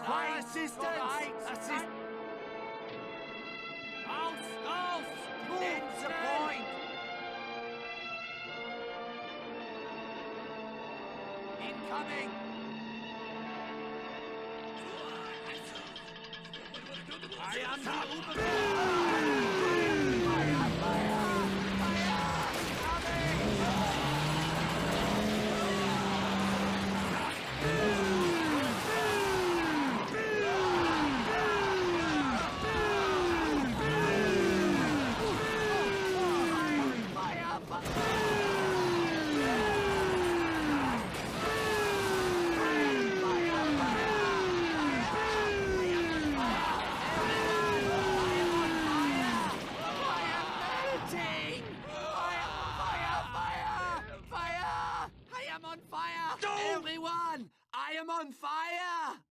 Require assistance! Defend the point! Incoming! I am I am on fire! Everyone! I am on fire!